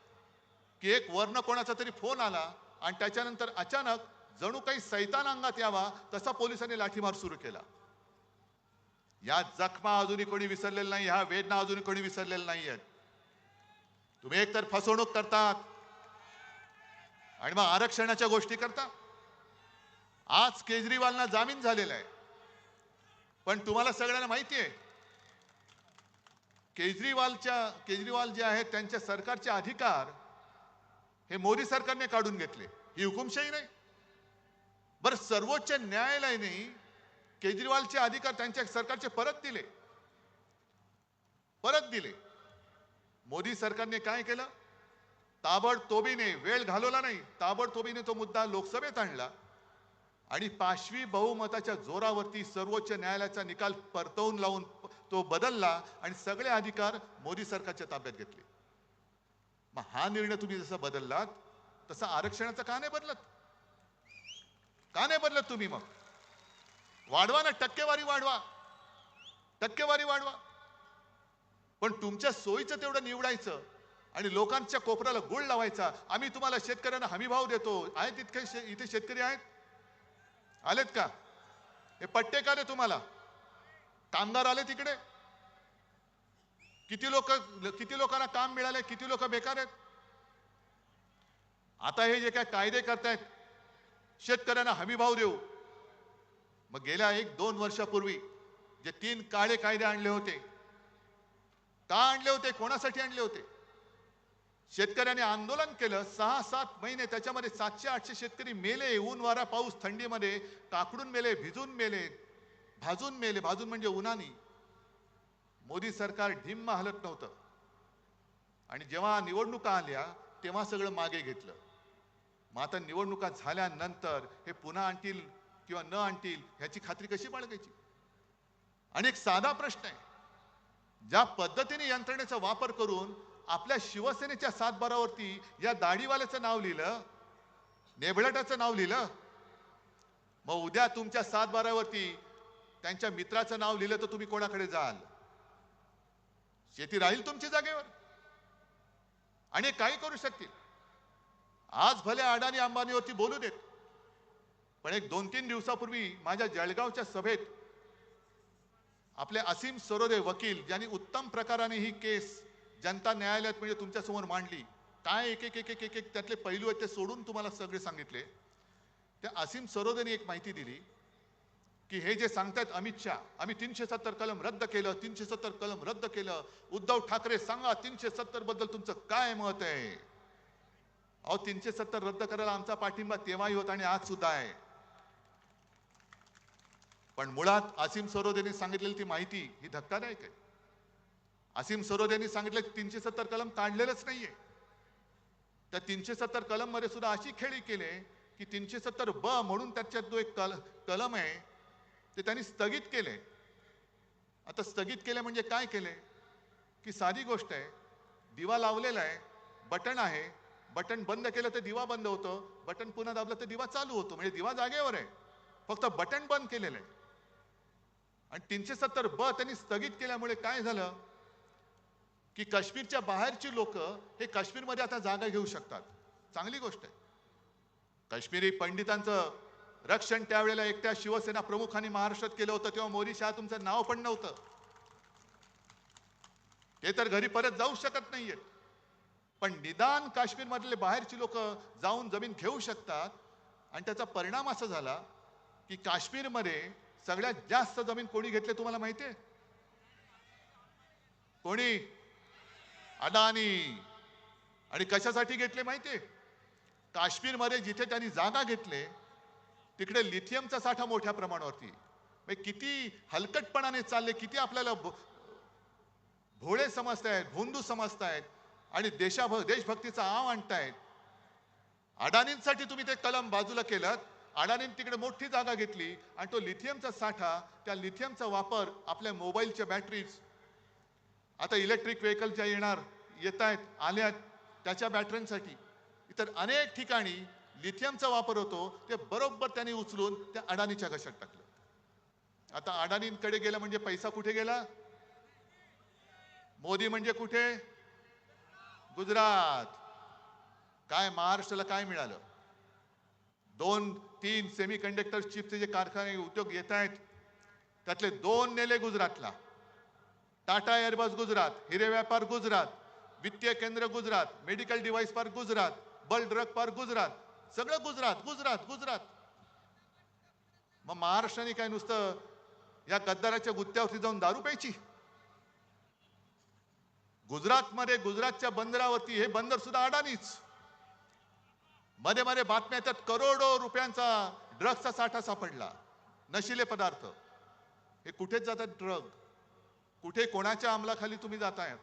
की एक वर्ण कोणाचा तरी फोन आला, आणि त्याच्यानंतर अचानक जणू काही सैतान अंगात यावा तसा पोलिसांनी लाठीमार सुरू केला. या जखमा अजूनही कोणी विसरलेलं नाही, ह्या वेदना अजूनही कोणी विसरलेल्या नाही आहेत. तुम्ही एकतर फसवणूक करतात, आणि मग आरक्षणाच्या गोष्टी करता. आज केजरीवालना जामीन झालेला आहे, पण तुम्हाला सगळ्यांना माहिती आहे, केजरीवाल जे आहेत त्यांच्या सरकारचे अधिकार हे मोदी सरकारने काढून घेतले. ही हुकुमशाही नाही. बरं, सर्वोच्च न्यायालयाने केजरीवालचे अधिकार त्यांच्या सरकारचे परत दिले. मोदी सरकारने काय केलं? ताबडतोबीने, वेळ घालवला नाही, ताबडतोबीने तो मुद्दा लोकसभेत आणला, आणि पाशवी बहुमताच्या जोरावरती सर्वोच्च न्यायालयाचा निकाल परतवून लावून तो बदलला, आणि सगळे अधिकार मोदी सरकारच्या ताब्यात घेतले. मग हा निर्णय तुम्ही जसा बदललात तसा आरक्षणाचा का नाही बदलत? का नाही बदलत तुम्ही? मग वाढवा ना, टक्केवारी वाढवा. पण तुमच्या सोयीचं तेवढं निवडायचं आणि लोकांच्या कोपऱ्याला गुळ लावायचा. आम्ही तुम्हाला शेतकऱ्यांना हमी भाव देतो. आहेत इथे शेतकरी आहेत? आलेत का? हे पट्टे का रे तुम्हाला? कामगार आले तिकडे? किती लोकांना काम मिळाले, किती लोक बेकार आहेत? आता हे जे काय कायदे करतायत, शेतकऱ्यांना हमी भाव देऊ, मग गेल्या 1-2 वर्षापूर्वी जे 3 काळे कायदे आणले होते, का आणले होते? कोणासाठी आणले होते? शेतकऱ्यांनी आंदोलन केलं 6-7 महिने, त्याच्यामध्ये 700-800 शेतकरी मेले. ऊन वारा पाऊस थंडीमध्ये काकडून मेले, भिजून मेले, भाजून म्हणजे उन्हानी. मोदी सरकार ढिम्म हलत नव्हतं, आणि जेव्हा निवडणुका आल्या तेव्हा सगळं मागे घेतलं. मग आता निवडणुका झाल्यानंतर हे पुन्हा आणतील किंवा न आणतील ह्याची खात्री कशी बाळगायची? आणि एक साधा प्रश्न आहे, ज्या पद्धतीने यंत्रणेचा वापर करून आपल्या शिवसेनेच्या सातबारावरती या दाढीवाल्याचं नाव लिहिलं, नेबळटाचं नाव लिहिलं, मग उद्या तुमच्या सातबारावरती त्यांच्या मित्राचं नाव लिहिलं तर तुम्ही कोणाकडे जाल? शेती राहील तुमच्या जागेवर, आणि काही करू शकतील. आज भले अडाणी अंबानीवरती बोलू देत, पण एक 2-3 दिवसापूर्वी माझ्या जळगावच्या सभेत आपले असीम सरोदे वकील, ज्यांनी उत्तम प्रकाराने ही केस जनता न्यायालयात म्हणजे तुमच्यासमोर मांडली, काय एक एक एक एक एक एक त्यातले पैलू आहेत ते सोडून तुम्हाला सगळे सांगितले. त्या असीम सरोदेने एक माहिती दिली की हे जे सांगतायत अमित शहा, आम्ही 370 कलम रद्द केलं, 370 कलम रद्द केलं. उद्धव ठाकरे सांगा 370 बद्दल तुमचं काय मत आहे? अहो 370 रद्द करायला आमचा पाठिंबा तेव्हाही होता आणि आज सुद्धा आहे. पण मुळात असीम सरोदेने सांगितलेली ती माहिती ही धक्कादायक आहे. असीम सरोदेने सांगितलं की 370 कलम काढलेलंच नाहीये. त्या 370 कलम मध्ये सुद्धा अशी खेळी केले की 370 ब म्हणून त्याच्यात जो एक कलम आहे ते त्यांनी स्थगित केले. आता स्थगित केले म्हणजे काय केले की साधी गोष्ट आहे, दिवा लावलेला आहे, बटन आहे, बटन बंद केलं तर दिवा बंद होतो, बटन पुन्हा दाबलं तर दिवा चालू होतो, म्हणजे दिवा जागेवर आहे, फक्त बटन बंद केलेलं आहे. आणि 370 ब त्यांनी स्थगित केल्यामुळे काय झालं की काश्मीरच्या बाहेरची लोक हे काश्मीरमध्ये आता जागा घेऊ शकतात. चांगली गोष्ट आहे. काश्मीरी पंडितांचं रक्षण त्यावेळेला एकट्या शिवसेना प्रमुखांनी महाराष्ट्रात केलं होतं, तेव्हा मोदी शहा तुमचं नाव पण नव्हतं. ते तर घरी परत जाऊ शकत नाहीयेत, पण निदान काश्मीरमधले बाहेरची लोक जाऊन जमीन घेऊ शकतात. आणि त्याचा परिणाम असा झाला की काश्मीरमध्ये सगळ्यात जास्त जमीन कोणी घेतली तुम्हाला माहितीये? कोणी? अदानी. आणि कशासाठी घेतले माहितीये? काश्मीरमध्ये जिथे त्यांनी जागा घेतले तिकडे लिथियमचा साठा मोठ्या प्रमाणावरती. किती हलकटपणाने चालले, किती आपल्याला भोळे समजतायत, भोंदू समजतायत आणि देशभक्तीचा आव आणतायत. अडाणींसाठी तुम्ही ते कलम बाजूला केलं. अडाणींनी तिकडे मोठी जागा घेतली आणि तो लिथियमचा साठा, त्या लिथियमचा वापर आपल्या मोबाईलच्या बॅटरीज, आता इलेक्ट्रिक व्हेकल ज्या येत आहेत आल्यात त्याच्या बॅटऱ्यांसाठी, इतर अनेक ठिकाणी लिथियमचा वापर होतो. ते बरोबर त्यांनी उचलून त्या अडाणीच्या घशात टाकलं. आता अडाणींकडे गेलं म्हणजे पैसा कुठे गेला? मोदी म्हणजे कुठे? गुजरात. काय महाराष्ट्राला काय मिळालं? 2-3 सेमी कंडक्टर चिपचे जे कारखाने उद्योग येत आहेत त्यातले 2 नेले गुजरातला. टाटा एअरबस गुजरात, हिरे व्यापार गुजरात, वित्तीय केंद्र Gujarat, medical device park Gujarat, bulk drug park Gujarat, सगळं गुजरात गुजरात गुजरात. मग महाराष्ट्राने काय नुसतं या गद्दाराच्या गुत्त्यावरती जाऊन दारू प्यायची? गुजरातमध्ये गुजरातच्या बंदरावरती हे बंदर सुद्धा अडाणीच. मध्ये मध्ये बातम्या येतात करोडो रुपयांचा ड्रग्सचा साठा सापडला, नशिले पदार्थ. हे कुठेच जातात ड्रग? कुठे कोणाच्या अंमलाखाली तुम्ही जातायत?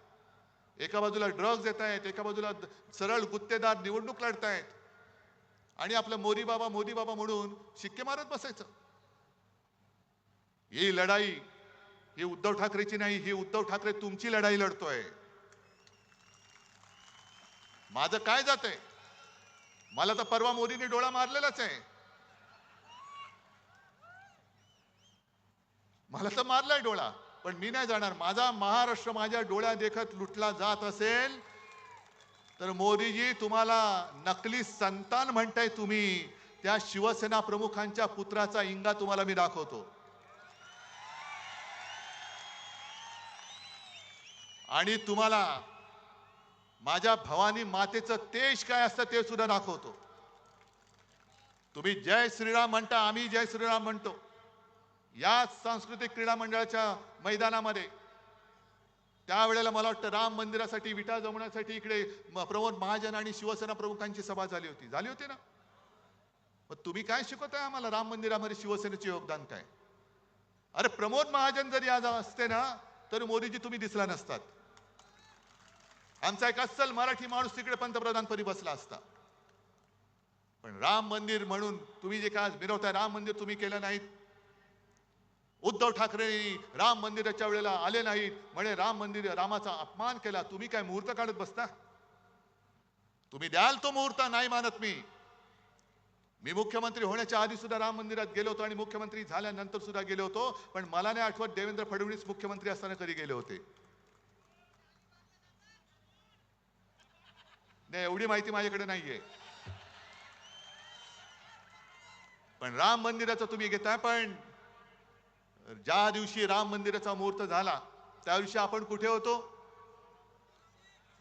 एका बाजूला ड्रग्ज येत आहेत, एका बाजूला सरळ गुत्तेदार निवडणूक लढतायत आणि आपलं मोदी बाबा म्हणून शिक्के मारत बसायचं. ही लढाई ही उद्धव ठाकरेची नाही, ही उद्धव ठाकरे तुमची लढाई लढतोय. माझं काय जातंय? मला तर परवा मोदींनी डोळा मारलेलाच आहे. मला तर मारलाय डोळा, पण मी नाही जाणार. माझा महाराष्ट्र माझ्या डोळ्या देखत लुटला जात असेल तर मोदीजी तुम्हाला नकली संतान म्हणताय तुम्ही, त्या शिवसेना प्रमुखांच्या पुत्राचा इंगा तुम्हाला मी दाखवतो. आणि तुम्हाला माझ्या भवानी मातेचं तेज काय असतं ते सुद्धा दाखवतो. तुम्ही जय श्रीराम म्हणता, आम्ही जय श्रीराम म्हणतो. या सांस्कृतिक क्रीडा मंडळाच्या मैदानामध्ये त्यावेळेला मला वाटतं राम मंदिरासाठी विटा जमण्यासाठी इकडे प्रमोद महाजन आणि शिवसेना प्रमुखांची सभा झाली होती ना? मग तुम्ही काय शिकवताय आम्हाला राम मंदिरामध्ये शिवसेनेचे योगदान काय? अरे प्रमोद महाजन जरी आज असते ना तर मोदीजी तुम्ही दिसला नसतात. आमचा एक अस्सल मराठी माणूस तिकडे पंतप्रधानपदी बसला असता. पण राम मंदिर म्हणून तुम्ही जे काय मिरवताय, राम मंदिर तुम्ही केलं नाहीत. उद्धव ठाकरे राम मंदिराच्या वेळेला आले नाहीत म्हणे रामाचा अपमान केला. तुम्ही काय मुहूर्त काढत बसता? तुम्ही द्याल तो मुहूर्त, नाही मानत मी. मी मुख्यमंत्री होण्याच्या आधी सुद्धा राम मंदिरात गेलो होतो आणि मुख्यमंत्री झाल्यानंतर सुद्धा गेलो होतो. पण मला नाही आठवत देवेंद्र फडणवीस मुख्यमंत्री असताना कधी गेले होते. नाही, एवढी माहिती माझ्याकडे नाहीये. पण राम मंदिराचं तुम्ही घेताय. पण ज्या दिवशी राम मंदिराचा मुहूर्त झाला त्या दिवशी आपण कुठे होतो?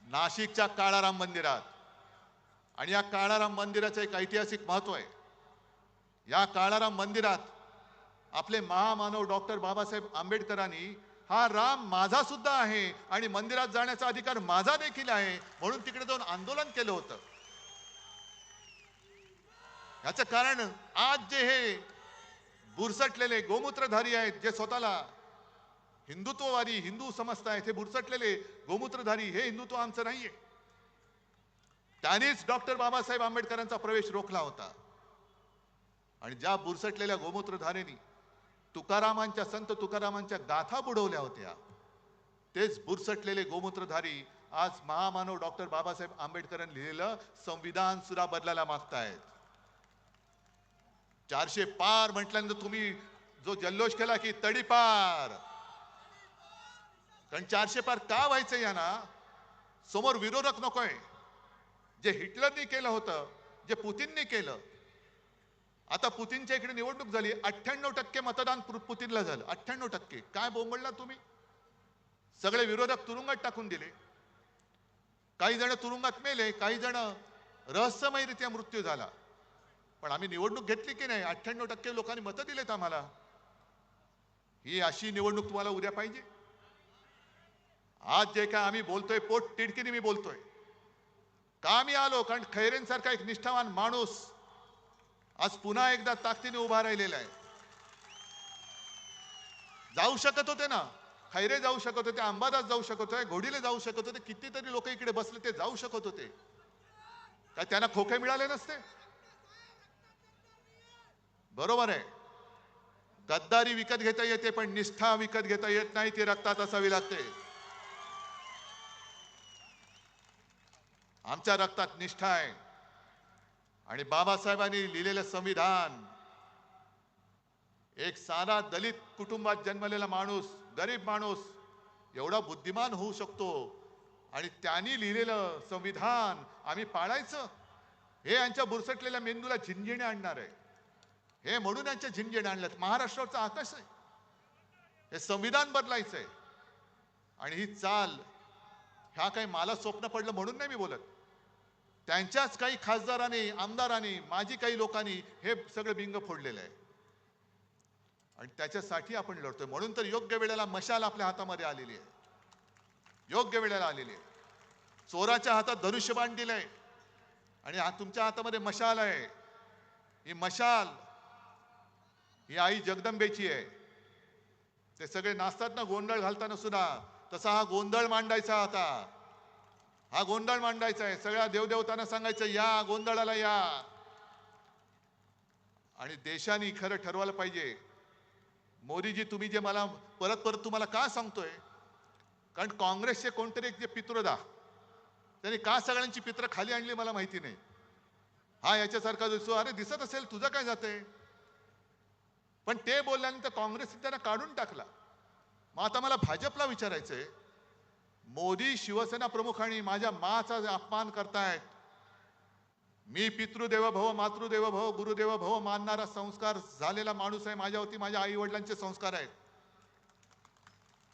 नाशिकच्या काळाराम मंदिरात. आणि या काळाराम मंदिराचं एक ऐतिहासिक महत्व आहे. या काळाराम मंदिरात आपले महामानव डॉक्टर बाबासाहेब आंबेडकरांनी हा राम माझा सुद्धा आहे आणि मंदिरात जाण्याचा अधिकार माझा देखील आहे म्हणून तिकडे जाऊन आंदोलन केलं होतं. याचं कारण आज जे हे बुरसटलेले गोमूत्रधारी आहेत, जे स्वतःला हिंदुत्ववादी हिंदू समजतायत, हे बुरसटलेले गोमूत्रधारी, हे हिंदुत्व आमचं नाहीये. त्यांनीच डॉक्टर बाबासाहेब आंबेडकरांचा प्रवेश रोखला होता. आणि ज्या बुरसटलेल्या गोमूत्रधारेनी तुकारामांच्या, संत तुकारामांच्या गाथा बुडवल्या होत्या, तेच बुरसटलेले गोमूत्रधारी आज महामानव डॉक्टर बाबासाहेब आंबेडकरांनी लिहिलेलं संविधान सुद्धा बदलायला मागतायत. 400 पार म्हटल्यानंतर तुम्ही जो जल्लोष केला की तडीपार, कारण 400 पार का व्हायचं यांना? समोर विरोधक नकोय. जे हिटलरनी केलं होतं, जे पुतीननी केलं. आता पुतीनच्या इकडे निवडणूक झाली, 98% मतदान पुतीनला झालं. 98%. काय बोंबळला तुम्ही? सगळे विरोधक तुरुंगात टाकून दिले. काही जण तुरुंगात मेले, काही जण रहस्यमयरित्या मृत्यू झाला. पण आम्ही निवडणूक घेतली की नाही? 98% लोकांनी मतं दिलेत आम्हाला. ही अशी निवडणूक तुम्हाला उद्या पाहिजे? आज जे काय आम्ही बोलतोय, पोट तिडकीने मी बोलतोय. का मी आलो? कारण खैरेंसारखा एक निष्ठावान माणूस आज पुन्हा एकदा ताकदीने उभा राहिलेला आहे. जाऊ शकत होते ना, खैरे जाऊ शकत होते, अंबादास जाऊ शकत होते, घोडीले जाऊ शकत होते, कितीतरी लोक इकडे बसले ते जाऊ शकत होते. काय त्यांना खोके मिळाले नसते? बरोबर आहे, गद्दारी विकत घेता येते पण निष्ठा विकत घेता येत नाही. ती रक्तात असावी लागते. आमच्या रक्तात निष्ठा आहे. आणि बाबासाहेबांनी लिहिलेलं संविधान, एक साधा दलित कुटुंबात जन्मलेला माणूस, गरीब माणूस एवढा बुद्धिमान होऊ शकतो आणि त्यांनी लिहिलेलं संविधान आम्ही पाळायचं, हे यांच्या बुरसटलेल्या मेंदूला झिंझिणे आणणार आहे. हे म्हणून यांच्या झिंझिणे आणल्यात. महाराष्ट्राचा आकाश आहे, हे संविधान बदलायचंय. आणि ही चाल, ह्या काही मला स्वप्न पडलं म्हणून नाही मी बोलत, त्यांच्याच काही खासदारांनी, आमदारांनी, माजी काही लोकांनी हे सगळं बिंग फोडलेलं आहे. आणि त्याच्यासाठी आपण लढतोय. म्हणून तर योग्य वेळेला मशाल आपल्या हातामध्ये आलेली आहे. योग्य वेळेला आलेली आहे. चोराच्या हातात धनुष्यबाण दिलंय आणि तुमच्या हातामध्ये मशाल आहे. ही मशाल ही आई जगदंबेची आहे. ते सगळे नाचतात ना गोंधळ घालताना सुद्धा, तसा हा गोंधळ मांडायचा आता. हा गोंधळ मांडायचा आहे. सगळ्या देवदेवतांना सांगायचं या गोंधळाला या. आणि देशाने खरं ठरवायला पाहिजे. मोदीजी, तुम्ही जे मला परत परत तुम्हाला का सांगतोय, कारण काँग्रेसचे कोणतरी एक जे पितृदा, त्यांनी का सगळ्यांची पित्र खाली आणली मला माहिती नाही. हा याच्यासारखा दिसतो. अरे दिसत असेल, तुझं काय जाते? पण ते बोलल्यानंतर काँग्रेसने त्यांना काढून टाकला. मग आता मला भाजपला विचारायचंय, मोदी शिवसेना प्रमुख आणि माझ्या माचा अपमान करतायत. मी पितृदेव भव, मातृदेव भव, गुरुदेव भव मानणारा संस्कार झालेला माणूस आहे. माझ्यावरती माझ्या आई वडिलांचे संस्कार आहेत.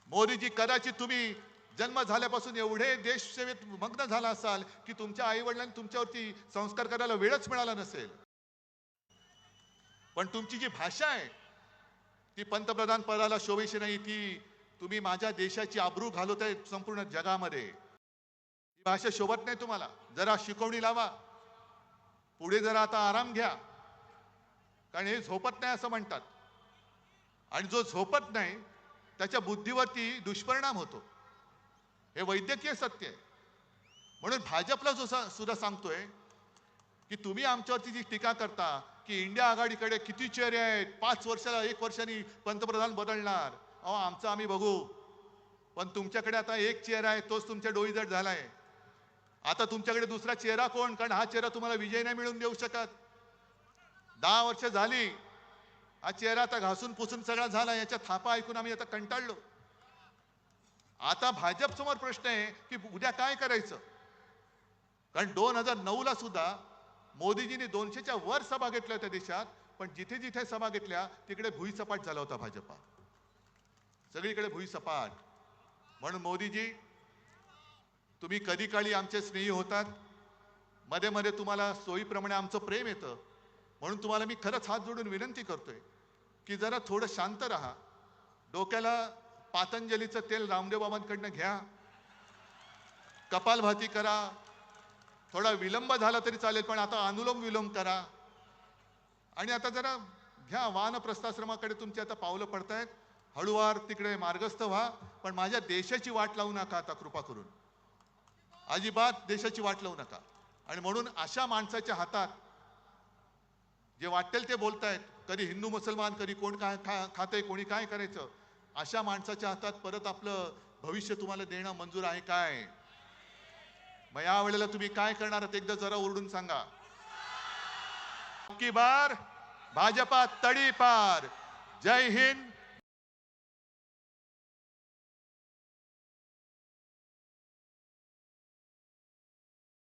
मोदीजी, कदाचित तुम्ही जन्म झाल्यापासून एवढे देशसेवेत मग्न झाला असाल की तुमच्या आई वडिलांनी तुमच्यावरती संस्कार करायला वेळच मिळाला नसेल. पण तुमची जी भाषा आहे ती पंतप्रधान पदाला शोभेशी नाही. ती तुम्ही माझ्या देशाची आबरू घालवताय संपूर्ण जगामध्ये. ही भाषा शोभत नाही तुम्हाला. जरा शिकवणी लावा. पुढे जरा आता आराम घ्या, कारण हे झोपत नाही असं म्हणतात. आणि जो झोपत नाही त्याच्या बुद्धीवरती दुष्परिणाम होतो. हे वैद्यकीय सत्य आहे. म्हणून भाजपला जो सुद्धा सांगतोय की तुम्ही आमच्यावरती जी टीका करता की इंडिया आघाडीकडे किती चेहरे आहेत, 5 वर्षाला 1 वर्षांनी पंतप्रधान बदलणार. अहो, आमचं आम्ही बघू. पण तुमच्याकडे आता एक चेहरा आहे, तोच तुमच्या डोईजड झालाय. आता तुमच्याकडे दुसरा चेहरा कोण? कारण हा चेहरा तुम्हाला विजय नाही मिळवून देऊ शकत. 10 वर्ष झाली, हा चेहरा आता घासून पुसून सगळा झाला. याच्या थापा ऐकून आम्ही आता कंटाळलो. आता भाजप समोर प्रश्न आहे की उद्या काय करायचं. कारण 2009 ला सुद्धा मोदीजींनी 200च्या वर सभा घेतल्या होत्या देशात. पण जिथे जिथे सभा घेतल्या तिकडे भुईसपाट झाला होता भाजपा, सगळीकडे भुईसपाट. म्हणून मोदीजी, तुम्ही कधी काळी आमचे स्नेही होतात, मध्ये मध्ये तुम्हाला सोयीप्रमाणे आमचं प्रेम येतं. म्हणून तुम्हाला मी खरंच हात जोडून विनंती करतोय की जरा थोडं शांत राहा. डोक्याला पातंजलीचं तेल रामदेव बाबांकडनं घ्या, कपालभाती करा. थोडा विलंब झाला तरी चालेल, पण आता अनुलोम विलोम करा. आणि आता जरा घ्या, वानप्रस्थाश्रमाकडे तुमची आता पावलं पडतायत. हळूवार तिकडे मार्गस्थ व्हा, पण माझ्या देशाची वाट लावू नका आता, कृपा करून. अजिबात देशाची वाट लावू नका. आणि म्हणून अशा माणसाच्या हातात जे वाटेल ते बोलतायत, कधी हिंदू मुसलमान, कधी कोण काय खाते, कोणी काय करायचं, अशा माणसाच्या हातात परत आपलं भविष्य तुम्हाला देणं मंजूर आहे काय? मग या वेळेला तुम्ही काय करणार आहात एकदा जरा ओरडून सांगा. की बार भाजपा तडीपार. जय हिंद,